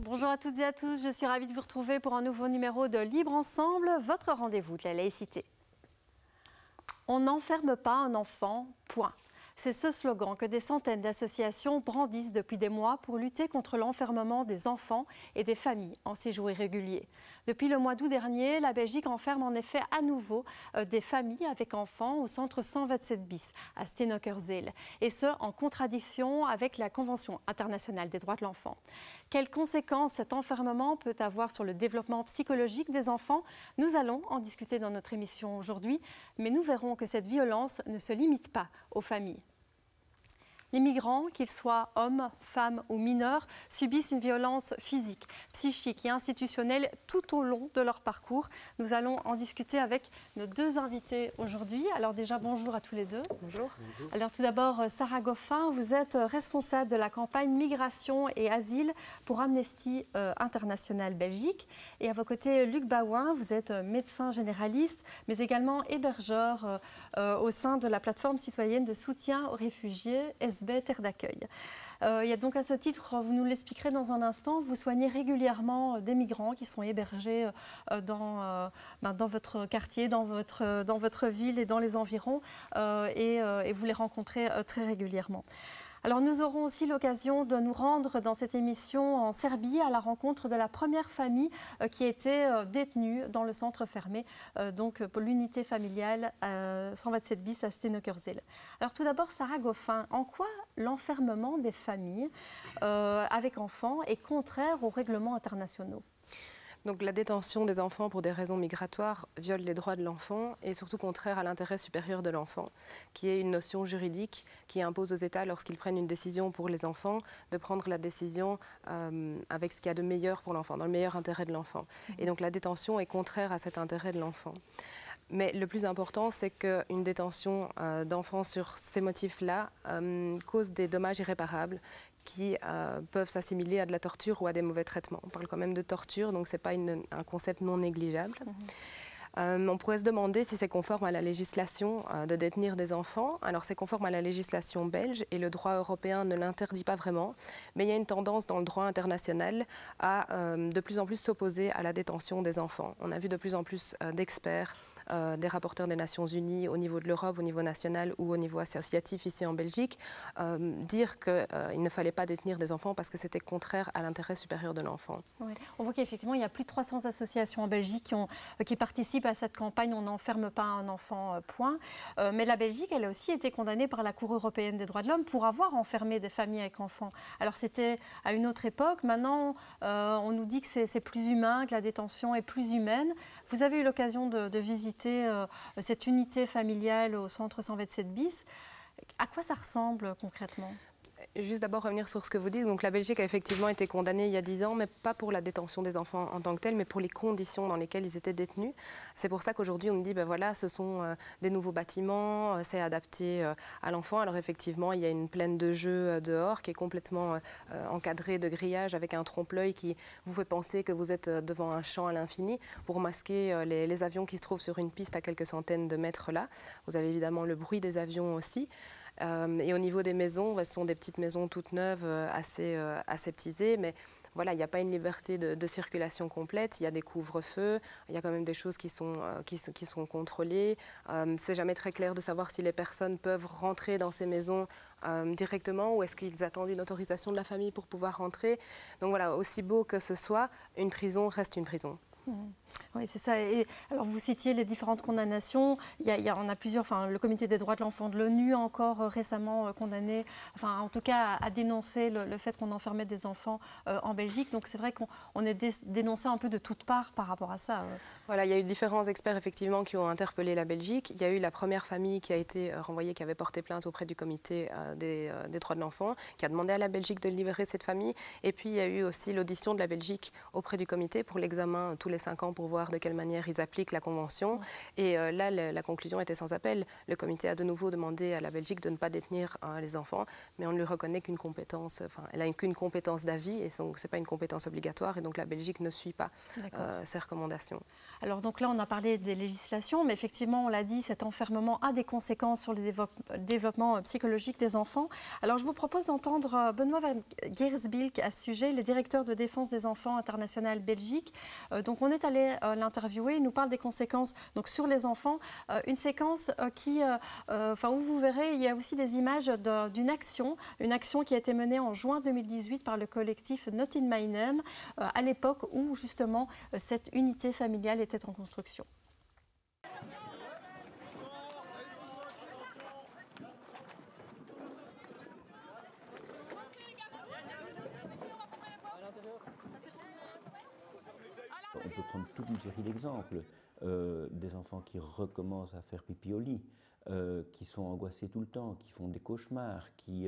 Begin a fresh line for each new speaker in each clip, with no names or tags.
Bonjour à toutes et à tous, je suis ravie de vous retrouver pour un nouveau numéro de Libre Ensemble, votre rendez-vous de la laïcité. On n'enferme pas un enfant, point. C'est ce slogan que des centaines d'associations brandissent depuis des mois pour lutter contre l'enfermement des enfants et des familles en séjour irrégulier. Depuis le mois d'août dernier, la Belgique enferme en effet à nouveau des familles avec enfants au centre 127 bis à Stenokerzeel, et ce en contradiction avec la Convention internationale des droits de l'enfant. Quelles conséquences cet enfermement peut avoir sur le développement psychologique des enfants? Nous allons en discuter dans notre émission aujourd'hui, mais nous verrons que cette violence ne se limite pas aux familles. Les migrants, qu'ils soient hommes, femmes ou mineurs, subissent une violence physique, psychique et institutionnelle tout au long de leur parcours. Nous allons en discuter avec nos deux invités aujourd'hui. Alors déjà, bonjour à tous les deux.
Bonjour.
Bonjour. Alors tout d'abord, Sarah Goffin, vous êtes responsable de la campagne Migration et Asile pour Amnesty International Belgique. Et à vos côtés, Luc Bawin, vous êtes médecin généraliste, mais également hébergeur au sein de la plateforme citoyenne de soutien aux réfugiés, Terre d'accueil. Il y a donc à ce titre, vous nous l'expliquerez dans un instant, vous soignez régulièrement des migrants qui sont hébergés dans votre quartier, dans votre ville et dans les environs, et vous les rencontrez très régulièrement. Alors nous aurons aussi l'occasion de nous rendre dans cette émission en Serbie à la rencontre de la première famille qui a été détenue dans le centre fermé, donc pour l'unité familiale 127 bis à Stenokerzeel. Alors tout d'abord, Sarah Goffin, en quoi l'enfermement des familles avec enfants est contraire aux règlements internationaux ?
Donc la détention des enfants pour des raisons migratoires viole les droits de l'enfant et surtout contraire à l'intérêt supérieur de l'enfant, qui est une notion juridique qui impose aux États, lorsqu'ils prennent une décision pour les enfants, de prendre la décision avec ce qu'il y a de meilleur pour l'enfant, dans le meilleur intérêt de l'enfant. Et donc la détention est contraire à cet intérêt de l'enfant. Mais le plus important, c'est qu'une détention d'enfants sur ces motifs-là cause des dommages irréparables qui peuvent s'assimiler à de la torture ou à des mauvais traitements. On parle quand même de torture, donc ce n'est pas un concept non négligeable. On pourrait se demander si c'est conforme à la législation de détenir des enfants. Alors c'est conforme à la législation belge et le droit européen ne l'interdit pas vraiment, mais il y a une tendance dans le droit international à de plus en plus s'opposer à la détention des enfants. On a vu de plus en plus d'experts, des rapporteurs des Nations Unies au niveau de l'Europe, au niveau national ou au niveau associatif ici en Belgique, dire qu'il ne fallait pas détenir des enfants parce que c'était contraire à l'intérêt supérieur de l'enfant.
Oui. On voit qu'effectivement, il y a plus de 300 associations en Belgique qui participent à cette campagne « On n'enferme pas un enfant, point ». Mais la Belgique, elle a aussi été condamnée par la Cour européenne des droits de l'homme pour avoir enfermé des familles avec enfants. Alors c'était à une autre époque. Maintenant, on nous dit que c'est plus humain, que la détention est plus humaine. Vous avez eu l'occasion de visiter cette unité familiale au centre 127 bis. À quoi ça ressemble concrètement ?
Juste d'abord revenir sur ce que vous dites. Donc la Belgique a effectivement été condamnée il y a 10 ans, mais pas pour la détention des enfants en tant que telle, mais pour les conditions dans lesquelles ils étaient détenus. C'est pour ça qu'aujourd'hui on nous dit, ben voilà, ce sont des nouveaux bâtiments, c'est adapté à l'enfant. Alors effectivement, il y a une plaine de jeux dehors qui est complètement encadrée de grillages avec un trompe-l'œil qui vous fait penser que vous êtes devant un champ à l'infini pour masquer les avions qui se trouvent sur une piste à quelques centaines de mètres là. Vous avez évidemment le bruit des avions aussi. Et au niveau des maisons, ce sont des petites maisons toutes neuves, assez aseptisées, mais voilà, il n'y a pas une liberté de circulation complète, il y a des couvre-feux, il y a quand même des choses qui sont contrôlées. C'est jamais très clair de savoir si les personnes peuvent rentrer dans ces maisons directement ou est-ce qu'ils attendent une autorisation de la famille pour pouvoir rentrer. Donc voilà, aussi beau que ce soit, une prison reste une prison.
Oui, c'est ça. Et alors, vous citiez les différentes condamnations. On a plusieurs. Enfin, le Comité des droits de l'enfant de l'ONU a encore récemment condamné, enfin, en tout cas, a dénoncé le fait qu'on enfermait des enfants en Belgique. Donc, c'est vrai qu'on est dénoncé un peu de toutes parts par rapport à ça.
Voilà, il y a eu différents experts, effectivement, qui ont interpellé la Belgique. Il y a eu la première famille qui a été renvoyée, qui avait porté plainte auprès du Comité des droits de l'enfant, qui a demandé à la Belgique de libérer cette famille. Et puis, il y a eu aussi l'audition de la Belgique auprès du Comité pour l'examen tous les 5 ans pour voir de quelle manière ils appliquent la Convention. Et là, la conclusion était sans appel. Le comité a de nouveau demandé à la Belgique de ne pas détenir les enfants, mais on ne lui reconnaît qu'une compétence, elle n'a qu'une compétence d'avis, et donc ce n'est pas une compétence obligatoire, et donc la Belgique ne suit pas ces recommandations.
Alors donc là, on a parlé des législations, mais effectivement, on l'a dit, cet enfermement a des conséquences sur le développement psychologique des enfants. Alors je vous propose d'entendre Benoît van Geersbilk à ce sujet, le directeur de défense des enfants international Belgique. Donc on est allé l'interviewer, il nous parle des conséquences donc, sur les enfants. Une séquence où vous verrez, il y a aussi des images d'une action, une action qui a été menée en juin 2018 par le collectif Not in My Name, à l'époque où justement cette unité familiale était en construction.
On peut prendre toute une série d'exemples. Des enfants qui recommencent à faire pipi au lit, qui sont angoissés tout le temps, qui font des cauchemars, qui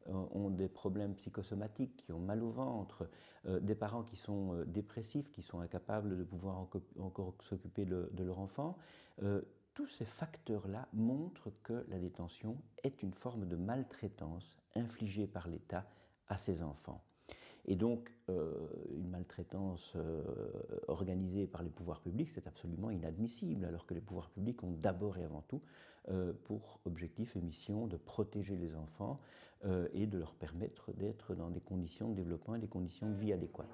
ont des problèmes psychosomatiques, qui ont mal au ventre, des parents qui sont dépressifs, qui sont incapables de pouvoir encore s'occuper de leur enfant. Tous ces facteurs-là montrent que la détention est une forme de maltraitance infligée par l'État à ces enfants. Et donc, une maltraitance organisée par les pouvoirs publics, c'est absolument inadmissible, alors que les pouvoirs publics ont d'abord et avant tout pour objectif et mission de protéger les enfants et de leur permettre d'être dans des conditions de développement et des conditions de vie adéquates.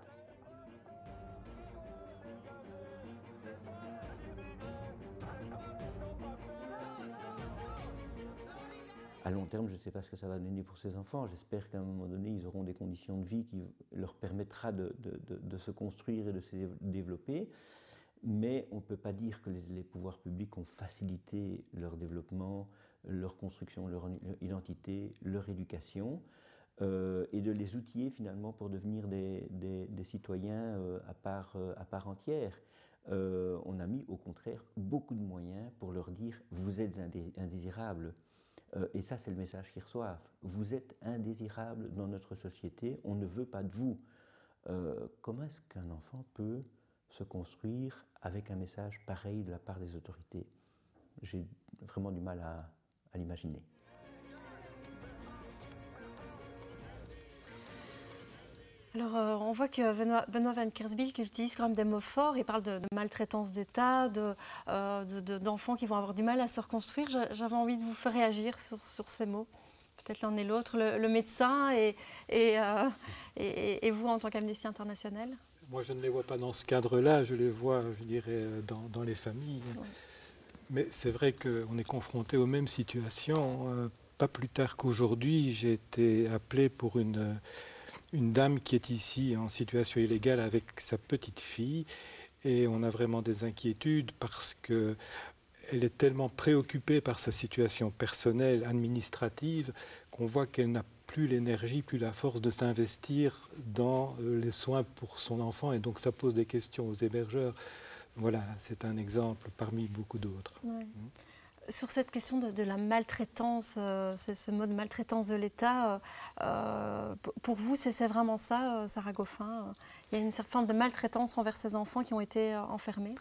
À long terme, je ne sais pas ce que ça va donner pour ces enfants. J'espère qu'à un moment donné, ils auront des conditions de vie qui leur permettra de se construire et de se développer. Mais on ne peut pas dire que les pouvoirs publics ont facilité leur développement, leur construction, leur identité, leur éducation, et de les outiller finalement pour devenir des citoyens à part entière. On a mis au contraire beaucoup de moyens pour leur dire « vous êtes indésirables ». Et ça, c'est le message qu'ils reçoivent. Vous êtes indésirables dans notre société, on ne veut pas de vous. Comment est-ce qu'un enfant peut se construire avec un message pareil de la part des autorités? J'ai vraiment du mal à l'imaginer.
Alors, on voit que Benoît van Geersbilk utilise quand même des mots forts. Il parle de maltraitance d'État, d'enfants qui vont avoir du mal à se reconstruire. J'avais envie de vous faire réagir sur ces mots. Peut-être l'un et l'autre, le médecin et vous en tant qu'Amnesty International.
Moi, je ne les vois pas dans ce cadre-là. Je les vois, je dirais, dans les familles. Oui. Mais c'est vrai qu'on est confronté aux mêmes situations. Pas plus tard qu'aujourd'hui, j'ai été appelé pour une dame qui est ici en situation illégale avec sa petite fille, et on a vraiment des inquiétudes parce qu'elle est tellement préoccupée par sa situation personnelle, administrative, qu'on voit qu'elle n'a plus l'énergie, plus la force de s'investir dans les soins pour son enfant, et donc ça pose des questions aux hébergeurs. Voilà, c'est un exemple parmi beaucoup d'autres.
Ouais. Sur cette question de la maltraitance, c'est ce mot de maltraitance de l'État, pour vous, c'est vraiment ça, Sarah Goffin? Il y a une certaine forme de maltraitance envers ces enfants qui ont été enfermés?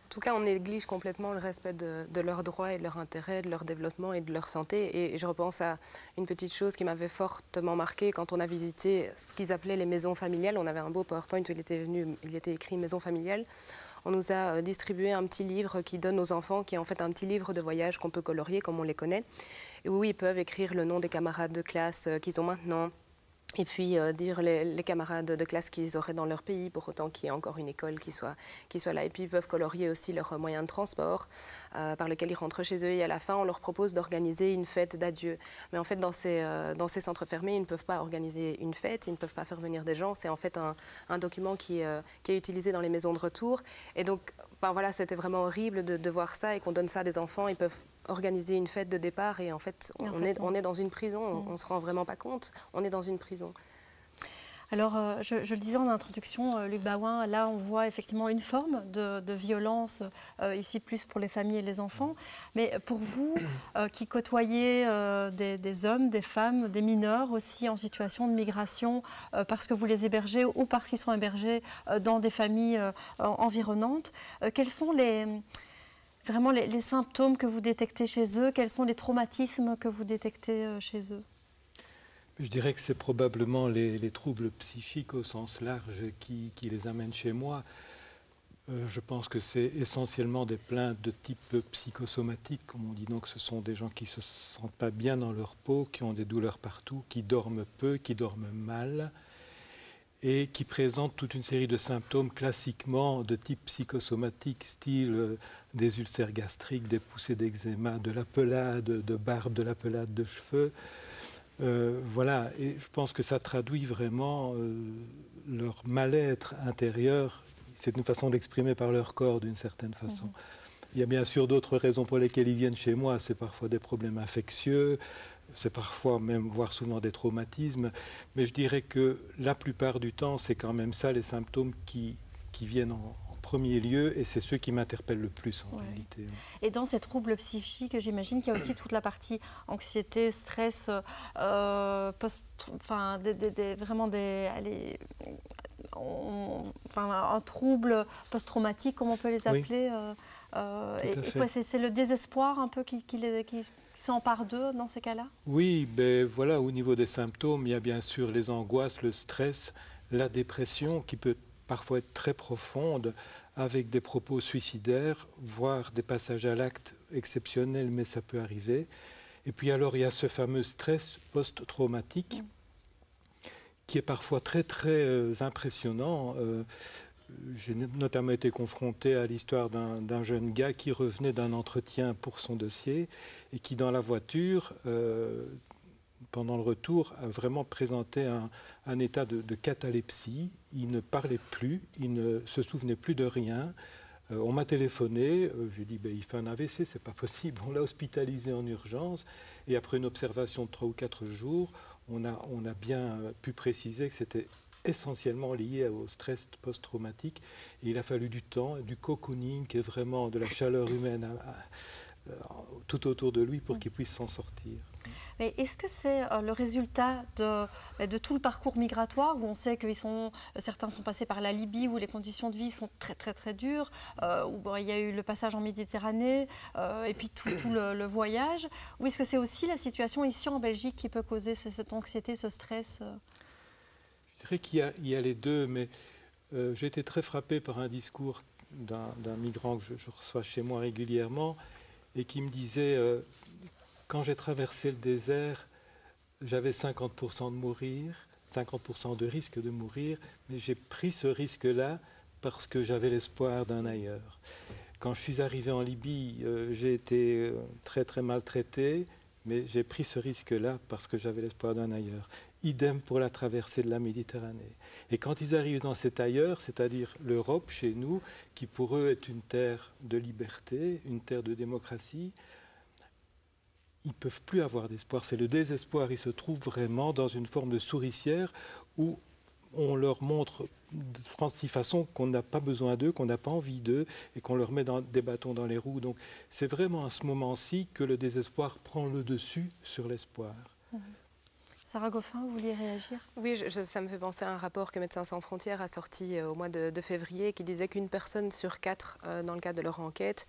En tout cas, on néglige complètement le respect de leurs droits et de leurs intérêts, de leur développlement et de leur santé. Et je repense à une petite chose qui m'avait fortement marquée quand on a visité ce qu'ils appelaient les maisons familiales. On avait un beau PowerPoint où il était écrit « maison familiale ». On nous a distribué un petit livre qui donne aux enfants, qui est en fait un petit livre de voyage qu'on peut colorier comme on les connaît, et où ils peuvent écrire le nom des camarades de classe qu'ils ont maintenant, et puis dire les camarades de classe qu'ils auraient dans leur pays, pour autant qu'il y ait encore une école qui soit là. Et puis ils peuvent colorier aussi leurs moyens de transport par lequel ils rentrent chez eux. Et à la fin, on leur propose d'organiser une fête d'adieu. Mais en fait, dans ces centres fermés, ils ne peuvent pas organiser une fête, ils ne peuvent pas faire venir des gens. C'est en fait un document qui est utilisé dans les maisons de retour. Et donc, enfin, voilà, c'était vraiment horrible de voir ça et qu'on donne ça à des enfants. Ils peuvent organiser une fête de départ et en fait, on est dans une prison. On ne se rend vraiment pas compte. On est dans une prison.
Alors, je le disais en introduction, Luc Baouin, là on voit effectivement une forme de violence, ici plus pour les familles et les enfants. Mais pour vous, qui côtoyez des hommes, des femmes, des mineurs aussi en situation de migration, parce que vous les hébergez ou parce qu'ils sont hébergés dans des familles environnantes, quels sont vraiment les symptômes que vous détectez chez eux? Quels sont les traumatismes que vous détectez chez eux?
Je dirais que c'est probablement les troubles psychiques au sens large qui les amènent chez moi. Je pense que c'est essentiellement des plaintes de type psychosomatique, comme on dit. Donc ce sont des gens qui ne se sentent pas bien dans leur peau, qui ont des douleurs partout, qui dorment peu, qui dorment mal, et qui présentent toute une série de symptômes classiquement de type psychosomatique, style des ulcères gastriques, des poussées d'eczéma, de la pelade de barbe, de la pelade de cheveux. Voilà, et je pense que ça traduit vraiment leur mal-être intérieur. C'est une façon d'exprimer par leur corps d'une certaine façon. Il y a bien sûr d'autres raisons pour lesquelles ils viennent chez moi. C'est parfois des problèmes infectieux, c'est parfois même, voire souvent des traumatismes. Mais je dirais que la plupart du temps, c'est quand même ça les symptômes qui viennent en premier lieu, et c'est ceux qui m'interpellent le plus en réalité.
Et dans ces troubles psychiques, j'imagine qu'il y a aussi toute la partie anxiété, stress, vraiment un trouble post-traumatique, comme on peut les appeler. C'est le désespoir un peu qui s'empare d'eux dans ces cas-là?
Oui, ben voilà, au niveau des symptômes, il y a bien sûr les angoisses, le stress, la dépression qui peut parfois être très profonde, avec des propos suicidaires, voire des passages à l'acte exceptionnels, mais ça peut arriver. Et puis alors, il y a ce fameux stress post-traumatique, qui est parfois très, très impressionnant. J'ai notamment été confronté à l'histoire d'un jeune gars qui revenait d'un entretien pour son dossier, et qui, dans la voiture, pendant le retour, a vraiment présenté un état de catalepsie. Il ne parlait plus, il ne se souvenait plus de rien. On m'a téléphoné, j'ai dit il fait un AVC, c'est pas possible. On l'a hospitalisé en urgence, et après une observation de 3 ou 4 jours, on a bien pu préciser que c'était essentiellement lié au stress post-traumatique. Et il a fallu du temps, du cocooning, qui est vraiment de la chaleur humaine tout autour de lui pour qu'il puisse s'en sortir.
Mais est-ce que c'est le résultat de tout le parcours migratoire, où on sait que certains sont passés par la Libye, où les conditions de vie sont très très très dures, où il y a eu le passage en Méditerranée, et puis tout le voyage, ou est-ce que c'est aussi la situation ici en Belgique qui peut causer cette anxiété, ce stress?
Je dirais qu'il y a les deux, mais j'ai été très frappé par un discours d'un migrant que je reçois chez moi régulièrement, et qui me disait quand j'ai traversé le désert, j'avais 50% de mourir, 50% de risque de mourir, mais j'ai pris ce risque-là parce que j'avais l'espoir d'un ailleurs. Quand je suis arrivé en Libye, j'ai été très très maltraité, mais j'ai pris ce risque-là parce que j'avais l'espoir d'un ailleurs. Idem pour la traversée de la Méditerranée. Et quand ils arrivent dans cet ailleurs, c'est-à-dire l'Europe, chez nous, qui pour eux est une terre de liberté, une terre de démocratie, ils ne peuvent plus avoir d'espoir. C'est le désespoir. Ils se trouvent vraiment dans une forme de souricière où on leur montre de si façon qu'on n'a pas besoin d'eux, qu'on n'a pas envie d'eux, et qu'on leur met des bâtons dans les roues. Donc c'est vraiment à ce moment-ci que le désespoir prend le dessus sur l'espoir.
Sarah Goffin, vous vouliez réagir?
Oui, ça me fait penser à un rapport que Médecins sans frontières a sorti au mois de février, qui disait qu'une personne sur 4, dans le cadre de leur enquête,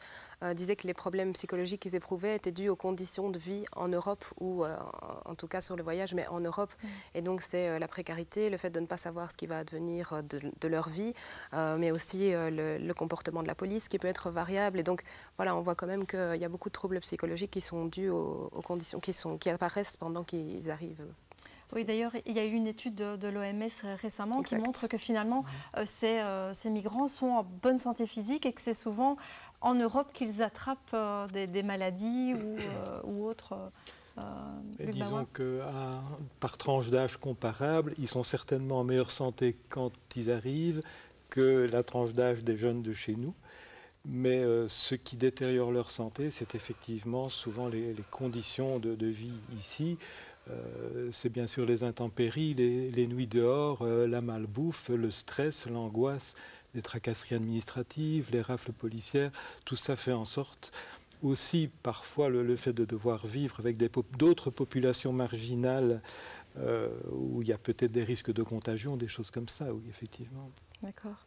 disait que les problèmes psychologiques qu'ils éprouvaient étaient dus aux conditions de vie en Europe, ou en tout cas sur le voyage, mais en Europe. Et donc c'est la précarité, le fait de ne pas savoir ce qui va advenir de leur vie, mais aussi le comportement de la police qui peut être variable. Et donc voilà, on voit quand même qu'il y a beaucoup de troubles psychologiques qui sont dus aux conditions qui apparaissent pendant qu'ils arrivent.
Oui, d'ailleurs, il y a eu une étude de l'OMS récemment qui montre que finalement, ces migrants sont en bonne santé physique, et que c'est souvent en Europe qu'ils attrapent des maladies ou autres.
Disons que par tranche d'âge comparable, ils sont certainement en meilleure santé quand ils arrivent que la tranche d'âge des jeunes de chez nous. Mais ce qui détériore leur santé, c'est effectivement souvent les conditions de vie ici. C'est bien sûr les intempéries, les nuits dehors, la malbouffe, le stress, l'angoisse, les tracasseries administratives, les rafles policières. Tout ça fait en sorte aussi parfois le fait de devoir vivre avec d'autres populations marginales où il y a peut-être des risques de contagion, des choses comme ça, oui, effectivement.
D'accord.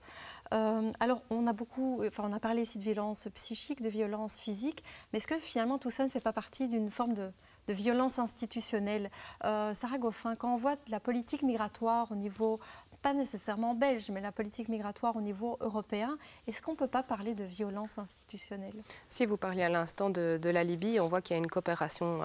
Alors, on a parlé ici de violence psychique, de violence physique, mais est-ce que finalement tout ça ne fait pas partie d'une forme de violence institutionnelle? Sarah Goffin, quand on voit la politique migratoire au niveau, pas nécessairement belge, mais la politique migratoire au niveau européen, est-ce qu'on ne peut pas parler de violence institutionnelle?
Si vous parliez à l'instant de la Libye, on voit qu'il y a une coopération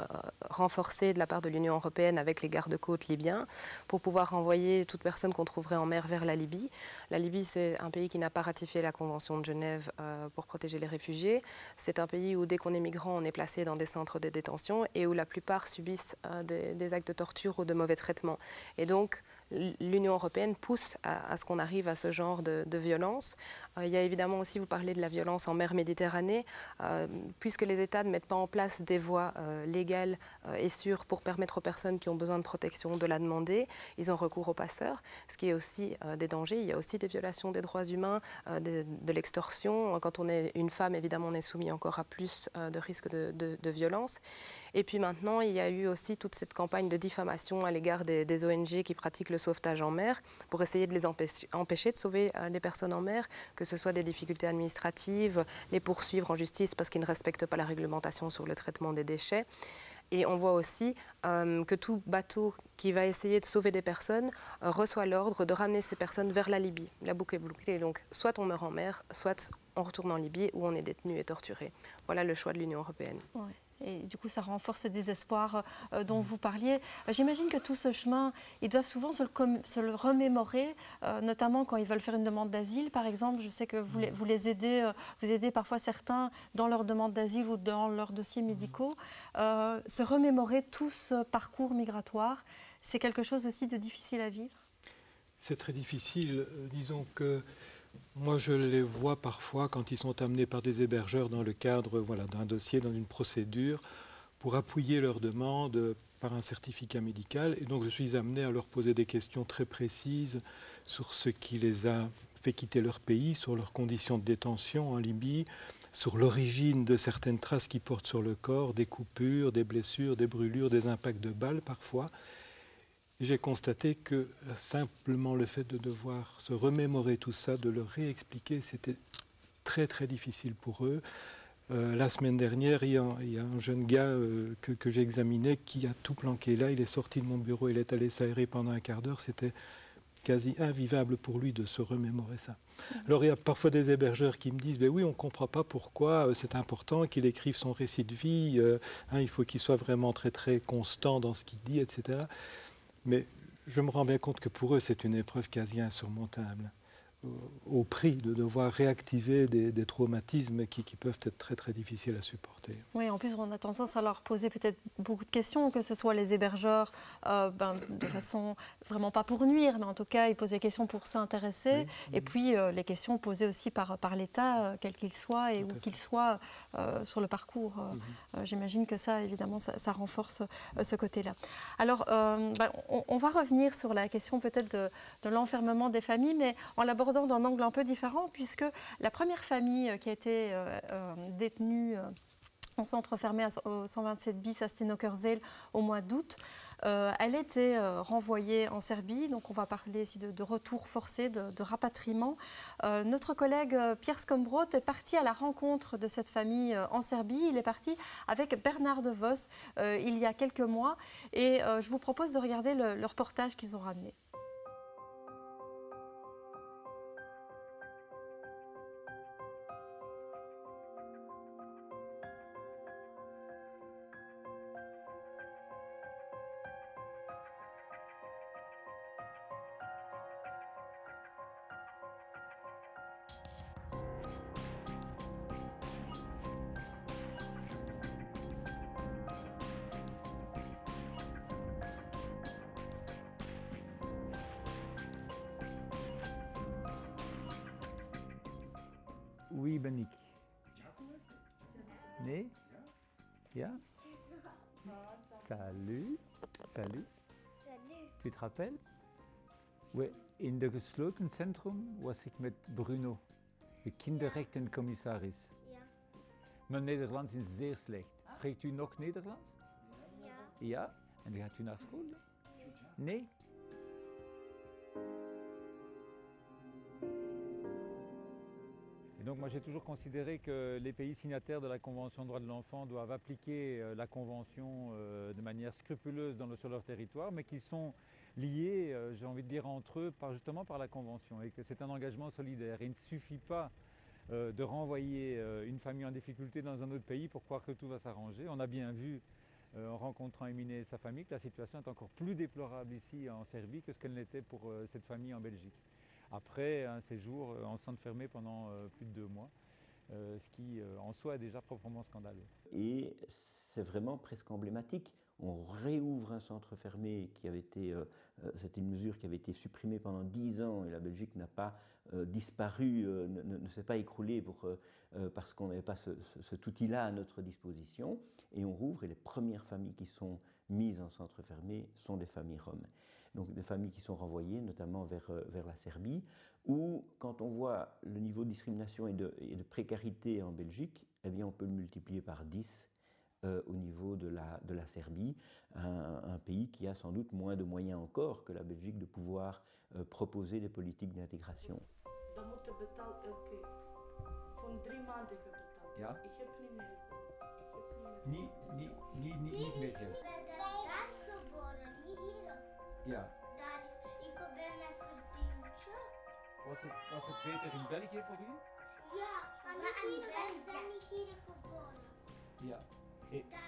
renforcée de la part de l'Union européenne avec les gardes-côtes libyens pour pouvoir renvoyer toute personne qu'on trouverait en mer vers la Libye. La Libye, c'est un pays qui n'a pas ratifié la Convention de Genève pour protéger les réfugiés. C'est un pays où, dès qu'on est migrant, on est placé dans des centres de détention et où la plupart subissent des actes de torture ou de mauvais traitements. Et donc, l'Union européenne pousse à ce qu'on arrive à ce genre de violence. Il y a évidemment aussi, vous parlez de la violence en mer Méditerranée, puisque les États ne mettent pas en place des voies légales et sûres pour permettre aux personnes qui ont besoin de protection de la demander, ils ont recours aux passeurs, ce qui est aussi des dangers. Il y a aussi des violations des droits humains, de l'extorsion. Quand on est une femme, évidemment, on est soumis encore à plus de risques de violence. Et puis maintenant, il y a eu aussi toute cette campagne de diffamation à l'égard des ONG qui pratiquent le sauvetage en mer pour essayer de les empêcher de sauver les personnes en mer, que ce soit des difficultés administratives, les poursuivre en justice parce qu'ils ne respectent pas la réglementation sur le traitement des déchets. Et on voit aussi que tout bateau qui va essayer de sauver des personnes reçoit l'ordre de ramener ces personnes vers la Libye. La boucle est bouclée, donc soit on meurt en mer, soit on retourne en Libye où on est détenu et torturé. Voilà le choix de l'Union européenne.
Ouais. Et du coup, ça renforce ce désespoir dont vous parliez. J'imagine que tout ce chemin, ils doivent souvent se le remémorer, notamment quand ils veulent faire une demande d'asile. Par exemple, je sais que vous les aidez, vous aidez parfois certains dans leur demande d'asile ou dans leurs dossiers médicaux. Se remémorer tout ce parcours migratoire, c'est quelque chose aussi de difficile à vivre?
C'est très difficile. Disons que moi, je les vois parfois quand ils sont amenés par des hébergeurs dans le cadre d'un dossier, dans une procédure, pour appuyer leur demande par un certificat médical. Et donc, je suis amené à leur poser des questions très précises sur ce qui les a fait quitter leur pays, sur leurs conditions de détention en Libye, sur l'origine de certaines traces qu'ils portent sur le corps, des coupures, des blessures, des brûlures, des impacts de balles parfois. J'ai constaté que simplement le fait de devoir se remémorer tout ça, de le réexpliquer, c'était très très difficile pour eux. La semaine dernière, il y a un jeune gars que j'ai examiné qui a tout planqué là. Il est sorti de mon bureau, il est allé s'aérer pendant un quart d'heure. C'était quasi invivable pour lui de se remémorer ça. Alors il y a parfois des hébergeurs qui me disent oui, on ne comprend pas pourquoi c'est important qu'il écrive son récit de vie, il faut qu'il soit vraiment très très constant dans ce qu'il dit, etc. Mais je me rends bien compte que pour eux, c'est une épreuve quasi insurmontable, au prix de devoir réactiver des traumatismes qui peuvent être très très difficiles à supporter.
Oui, en plus on a tendance à leur poser peut-être beaucoup de questions, que ce soit les hébergeurs, de façon vraiment pas pour nuire, mais en tout cas ils posent des questions pour s'intéresser, oui, et puis les questions posées aussi par l'État, quel qu'il soit et où qu'il soit sur le parcours. J'imagine que ça, évidemment, ça renforce ce côté-là. Alors, on va revenir sur la question peut-être de l'enfermement des familles, mais en l'abordant d'un angle un peu différent, puisque la première famille qui a été détenue en centre fermé au 127 bis à Stenokerzeel au mois d'août, elle a été renvoyée en Serbie, donc on va parler ici de retour forcé, de rapatriement. Notre collègue Pierre Skombrot est parti à la rencontre de cette famille en Serbie. Il est parti avec Bernard De Vos il y a quelques mois, et je vous propose de regarder le reportage qu'ils ont ramené.
Wie ben ik? Nee? Ja? Salut. Salut. Tu te rappelles? Oui, in de gesloten centrum was ik met Bruno, de kinderrechtencommissaris.
Ja.
Mijn Nederlands is zeer slecht. Spreekt u nog Nederlands?
Ja.
Ja? En gaat u naar school? Nee? Et donc moi j'ai toujours considéré que les pays signataires de la Convention des droits de l'enfant doivent appliquer la Convention de manière scrupuleuse sur leur territoire, mais qu'ils sont liés, j'ai envie de dire, entre eux justement par la Convention, et que c'est un engagement solidaire. Il ne suffit pas de renvoyer une famille en difficulté dans un autre pays pour croire que tout va s'arranger. On a bien vu en rencontrant Emine et sa famille que la situation est encore plus déplorable ici en Serbie que ce qu'elle n'était pour cette famille en Belgique. Après un séjour en centre fermé pendant plus de 2 mois, ce qui en soi est déjà proprement scandaleux.
Et c'est vraiment presque emblématique. On réouvre un centre fermé qui avait été, c'était une mesure qui avait été supprimée pendant 10 ans et la Belgique n'a pas disparu, ne s'est pas écroulée parce qu'on n'avait pas cet outil-là à notre disposition. Et on rouvre et les premières familles qui sont mises en centre fermé sont des familles roms. Donc des familles qui sont renvoyées notamment vers la Serbie, où quand on voit le niveau de discrimination et de précarité en Belgique, eh bien on peut le multiplier par 10 au niveau de la Serbie, un pays qui a sans doute moins de moyens encore que la Belgique de pouvoir proposer des politiques d'intégration.
Ja? Niet meer geld. Ja. Was het beter in België voor u?
Ja, maar we zijn niet hier geboren.
Ja.
We zijn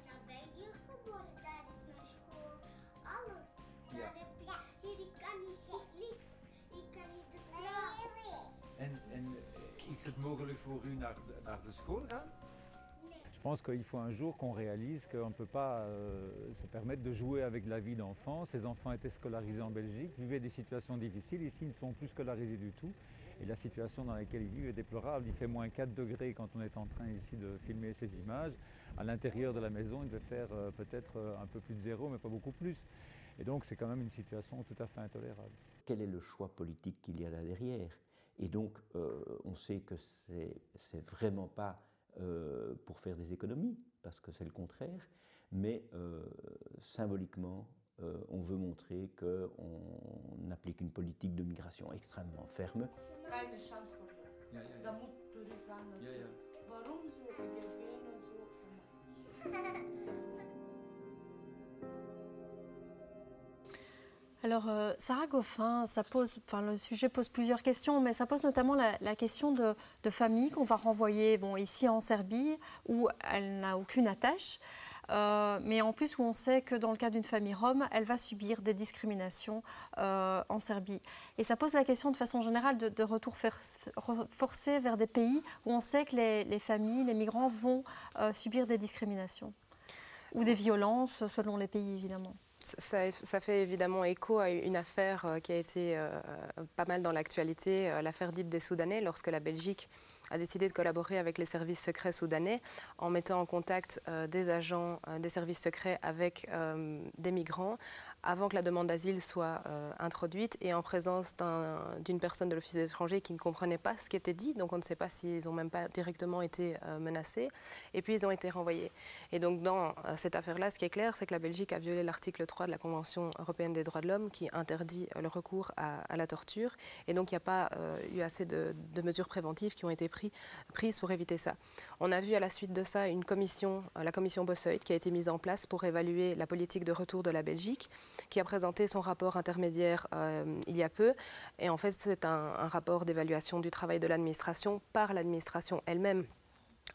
naar België geboren, daar is mijn school, alles.
Ja.
Hier ik kan niks, ik kan niet de straat.
En is het mogelijk voor u naar de school gaan? Je pense qu'il faut un jour qu'on réalise qu'on ne peut pas se permettre de jouer avec la vie d'enfants. Ces enfants étaient scolarisés en Belgique, vivaient des situations difficiles. Ici, ils ne sont plus scolarisés du tout. Et la situation dans laquelle ils vivent est déplorable. Il fait moins 4 degrés quand on est en train ici de filmer ces images. À l'intérieur de la maison, il devait faire peut-être un peu plus de 0, mais pas beaucoup plus. Et donc, c'est quand même une situation tout à fait intolérable.
Quel est le choix politique qu'il y a là derrière? Et donc, on sait que c'est vraiment pas pour faire des économies, parce que c'est le contraire, mais symboliquement, on veut montrer qu'on applique une politique de migration extrêmement ferme.
Keine Chance voor jou. Dan moet teruggaan naar zo. Waarom zo? Ik heb bijna zo.
Alors, Sarah Goffin, le sujet pose plusieurs questions, mais ça pose notamment la question de famille qu'on va renvoyer ici en Serbie, où elle n'a aucune attache, mais en plus où on sait que dans le cas d'une famille rome, elle va subir des discriminations en Serbie. Et ça pose la question de façon générale de retour forcé vers des pays où on sait que les familles, les migrants vont subir des discriminations ou des violences selon les pays évidemment.
Ça fait évidemment écho à une affaire qui a été pas mal dans l'actualité, l'affaire dite des Soudanais, lorsque la Belgique a décidé de collaborer avec les services secrets soudanais en mettant en contact des agents des services secrets avec des migrants avant que la demande d'asile soit introduite et en présence d'une personne de l'Office des étrangers qui ne comprenait pas ce qui était dit, donc on ne sait pas s'ils n'ont même pas directement été menacés, et puis ils ont été renvoyés. Et donc dans cette affaire-là, ce qui est clair, c'est que la Belgique a violé l'article 3 de la Convention européenne des droits de l'homme qui interdit le recours à la torture, et donc il n'y a pas eu assez de mesures préventives qui ont été prises pour éviter ça. On a vu à la suite de ça une commission, la commission Bossuyt, qui a été mise en place pour évaluer la politique de retour de la Belgique, qui a présenté son rapport intermédiaire il y a peu. Et en fait, c'est un rapport d'évaluation du travail de l'administration par l'administration elle-même.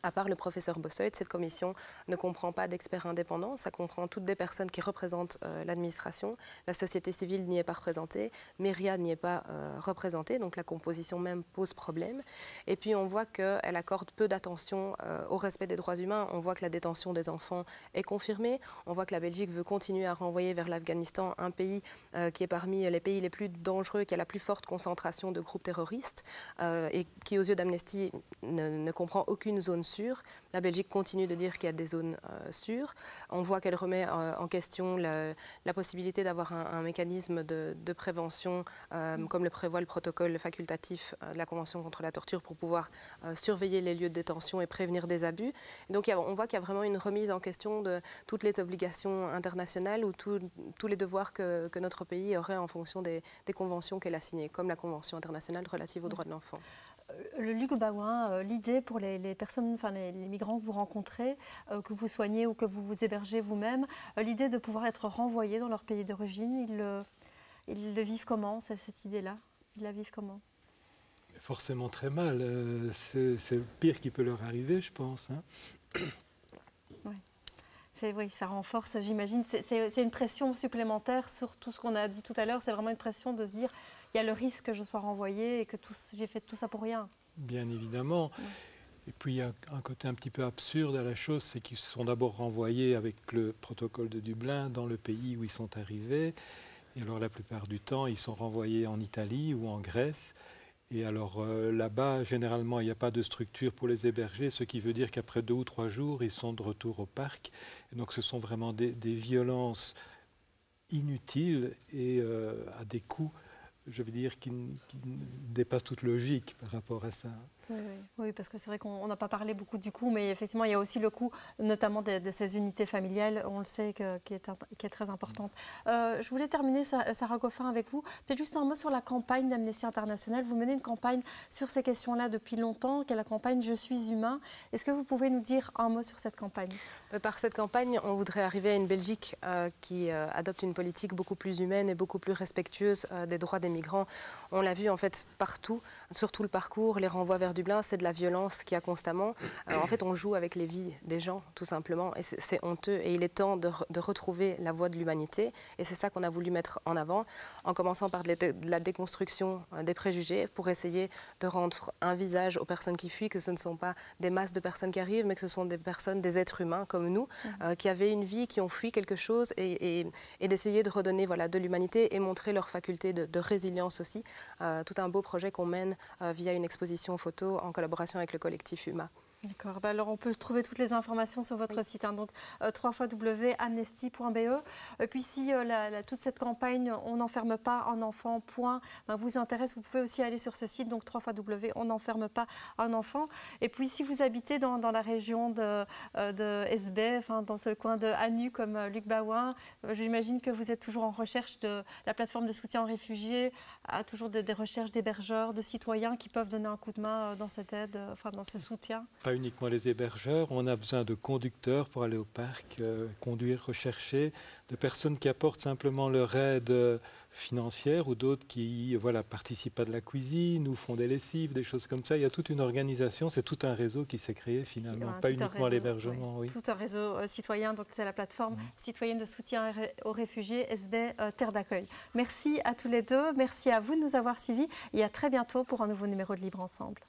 À part le professeur Bossuyt, cette commission ne comprend pas d'experts indépendants, ça comprend toutes des personnes qui représentent l'administration. La société civile n'y est pas représentée, Myriad n'y est pas représentée, donc la composition même pose problème. Et puis on voit qu'elle accorde peu d'attention au respect des droits humains, on voit que la détention des enfants est confirmée, on voit que la Belgique veut continuer à renvoyer vers l'Afghanistan, un pays qui est parmi les pays les plus dangereux, qui a la plus forte concentration de groupes terroristes et qui aux yeux d'Amnesty ne comprend aucune zone zones sûres. La Belgique continue de dire qu'il y a des zones sûres. On voit qu'elle remet en question la possibilité d'avoir un mécanisme de prévention, comme le prévoit le protocole facultatif de la Convention contre la torture, pour pouvoir surveiller les lieux de détention et prévenir des abus. Et donc on voit qu'il y a vraiment une remise en question de toutes les obligations internationales ou tous les devoirs que notre pays aurait en fonction des conventions qu'elle a signées, comme la Convention internationale relative aux droits de l'enfant.
Luc Baouin, l'idée pour les personnes, enfin les migrants que vous rencontrez, que vous soignez ou que vous vous hébergez vous-même, l'idée de pouvoir être renvoyés dans leur pays d'origine, ils le vivent comment, cette idée-là? Ils la vivent comment?
Forcément très mal. C'est le pire qui peut leur arriver, je pense. Hein.
Oui, ça renforce, j'imagine. C'est une pression supplémentaire sur tout ce qu'on a dit tout à l'heure. C'est vraiment une pression de se dire il y a le risque que je sois renvoyée et que j'ai fait tout ça pour rien. Bien
évidemment. Ouais. Et puis il y a un côté un petit peu absurde à la chose, c'est qu'ils sont d'abord renvoyés avec le protocole de Dublin dans le pays où ils sont arrivés. Et alors la plupart du temps, ils sont renvoyés en Italie ou en Grèce. Et alors là-bas, généralement, il n'y a pas de structure pour les héberger, ce qui veut dire qu'après 2 ou 3 jours, ils sont de retour au parc. Et donc ce sont vraiment des violences inutiles et à des coûts, je veux dire, qui dépassent toute logique par rapport à ça.
Oui, parce que c'est vrai qu'on n'a pas parlé beaucoup du coût, mais effectivement, il y a aussi le coût, notamment de ces unités familiales, on le sait, qui est très importante. Je voulais terminer, Sarah Goffin, avec vous. Peut-être juste un mot sur la campagne d'Amnesty International. Vous menez une campagne sur ces questions-là depuis longtemps, qui est la campagne « Je suis humain ». Est-ce que vous pouvez nous dire un mot sur cette campagne?
Par cette campagne, on voudrait arriver à une Belgique qui adopte une politique beaucoup plus humaine et beaucoup plus respectueuse des droits des migrants. On l'a vu en fait partout, sur tout le parcours, les renvois vers Dublin, c'est de la violence qu'il y a constamment. En fait, on joue avec les vies des gens, tout simplement, et c'est honteux. Et il est temps de retrouver la voie de l'humanité, et c'est ça qu'on a voulu mettre en avant, en commençant par de la déconstruction des préjugés, pour essayer de rendre un visage aux personnes qui fuient, que ce ne sont pas des masses de personnes qui arrivent, mais que ce sont des personnes, des êtres humains comme nous, qui avaient une vie, qui ont fui quelque chose, et d'essayer de redonner de l'humanité et montrer leur faculté de résilience aussi. Tout un beau projet qu'on mène via une exposition photo en collaboration avec le collectif UMA.
D'accord. Alors, on peut trouver toutes les informations sur votre site, hein, donc www.amnesty.be. Puis, si toute cette campagne « On n'enferme pas un enfant » vous intéresse, vous pouvez aussi aller sur ce site, donc www.on n'enferme pas un enfant. Et puis, si vous habitez dans la région de SB, dans ce coin de Anu, comme Luc Baouin, j'imagine que vous êtes toujours en recherche de la plateforme de soutien aux réfugiés, toujours des recherches d'hébergeurs, de citoyens qui peuvent donner un coup de main dans cette aide, dans ce soutien.
Pas uniquement les hébergeurs, on a besoin de conducteurs pour aller au parc, conduire, rechercher, de personnes qui apportent simplement leur aide financière ou d'autres qui participent à de la cuisine ou font des lessives, des choses comme ça. Il y a toute une organisation, c'est tout un réseau qui s'est créé finalement, pas uniquement l'hébergement. Oui.
Tout un réseau citoyen, donc c'est la plateforme citoyenne de soutien aux réfugiés, SB Terre d'accueil. Merci à tous les deux, merci à vous de nous avoir suivis et à très bientôt pour un nouveau numéro de Libre Ensemble.